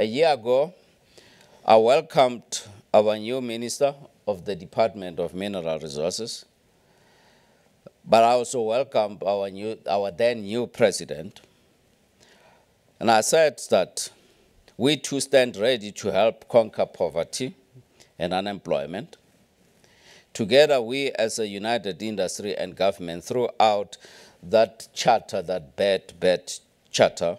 A year ago, I welcomed our new Minister of the Department of Mineral Resources, but I also welcomed our then new President. And I said that we too stand ready to help conquer poverty and unemployment. Together, we as a united industry and government threw out that charter, that bad charter,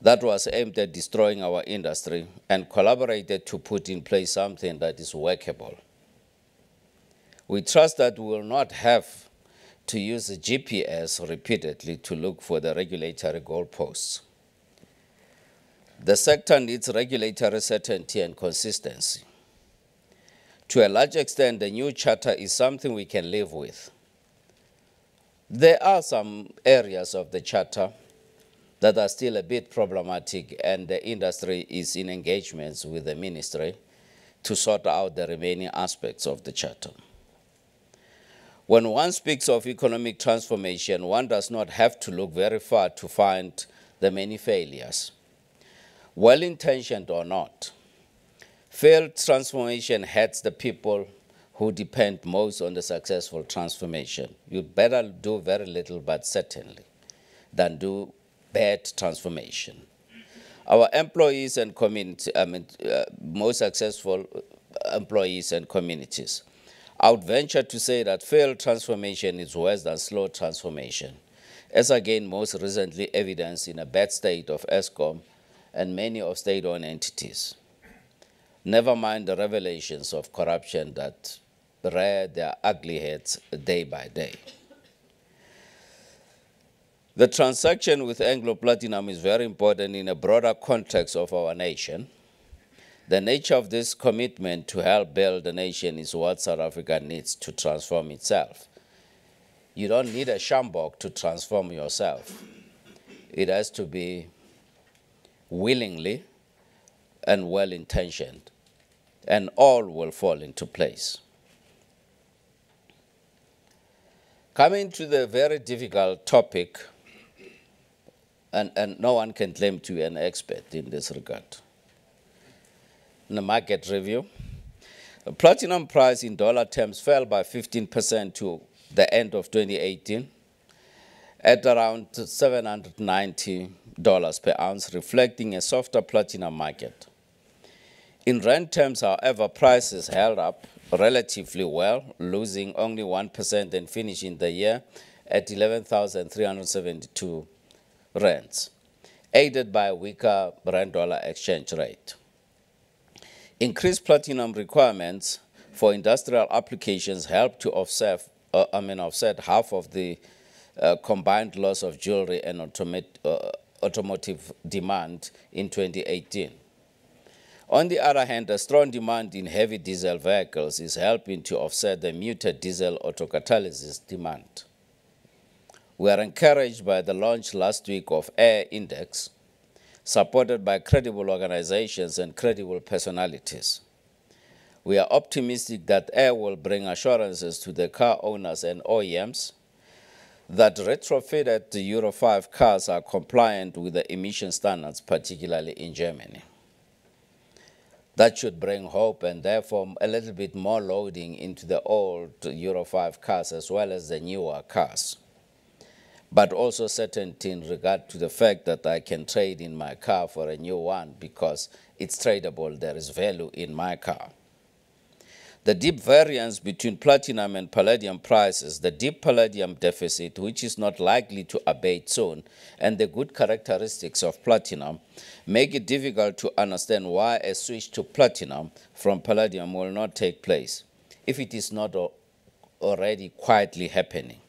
that was aimed at destroying our industry and collaborated to put in place something that is workable. We trust that we will not have to use the GPS repeatedly to look for the regulatory goalposts. The sector needs regulatory certainty and consistency. To a large extent, the new charter is something we can live with. There are some areas of the charter that are still a bit problematic, and the industry is in engagements with the ministry to sort out the remaining aspects of the charter. When one speaks of economic transformation, one does not have to look very far to find the many failures. Well-intentioned or not, failed transformation hurts the people who depend most on the successful transformation. You better do very little, but certainly, than do bad transformation. Our employees and community, most successful employees and communities, I would venture to say that failed transformation is worse than slow transformation, as again most recently evidenced in a bad state of ESCOM and many of state-owned entities. Never mind the revelations of corruption that rear their ugly heads day by day. The transaction with Anglo Platinum is very important in a broader context of our nation. The nature of this commitment to help build the nation is what South Africa needs to transform itself. You don't need a shambok to transform yourself. It has to be willingly and well-intentioned, and all will fall into place. Coming to the very difficult topic, and no one can claim to be an expert in this regard. In the market review, the platinum price in dollar terms fell by 15% to the end of 2018 at around $790 per ounce, reflecting a softer platinum market. In rand terms, however, prices held up relatively well, losing only 1% and finishing the year at 11,372 rands, aided by a weaker rand-dollar exchange rate. Increased platinum requirements for industrial applications helped to offset half of the combined loss of jewelry and automotive demand in 2018. On the other hand, a strong demand in heavy diesel vehicles is helping to offset the muted diesel autocatalysis demand. We are encouraged by the launch last week of Air Index, supported by credible organizations and credible personalities. We are optimistic that Air will bring assurances to the car owners and OEMs that retrofitted Euro 5 cars are compliant with the emission standards, particularly in Germany. That should bring hope and therefore a little bit more loading into the old Euro 5 cars as well as the newer cars. But also certainty in regard to the fact that I can trade in my car for a new one because it's tradable, there is value in my car. The deep variance between platinum and palladium prices, the deep palladium deficit, which is not likely to abate soon, and the good characteristics of platinum make it difficult to understand why a switch to platinum from palladium will not take place if it is not already quietly happening.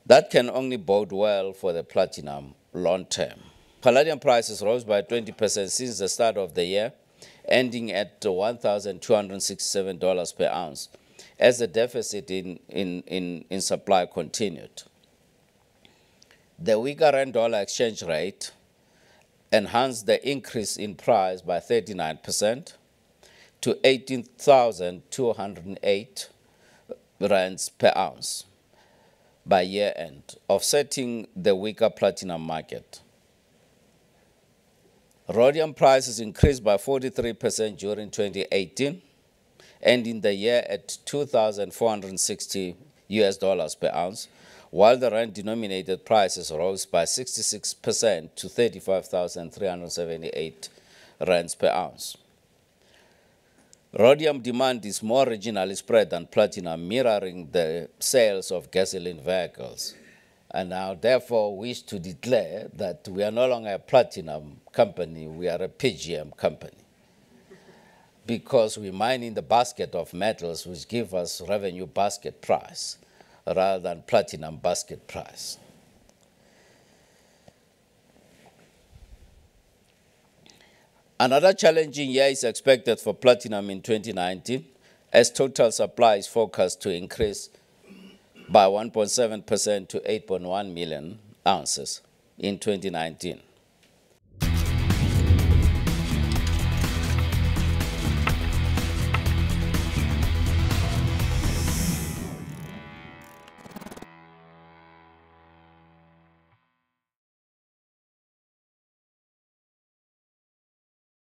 That can only bode well for the platinum long term. Palladium prices rose by 20% since the start of the year, ending at $1,267 per ounce, as the deficit in supply continued. The weaker rand-dollar exchange rate enhanced the increase in price by 39% to 18,208 rands per ounce by year-end, offsetting the weaker platinum market. Rhodium prices increased by 43% during 2018, ending the year at $2,460 per ounce, while the rand-denominated prices rose by 66% to 35,378 rands per ounce. Rhodium demand is more regionally spread than platinum, mirroring the sales of gasoline vehicles. And now, therefore, wish to declare that we are no longer a platinum company, we are a PGM company. Because we mine in the basket of metals which give us revenue basket price rather than platinum basket price. Another challenging year is expected for platinum in 2019, as total supply is forecast to increase by 1.7% to 8.1 million ounces in 2019.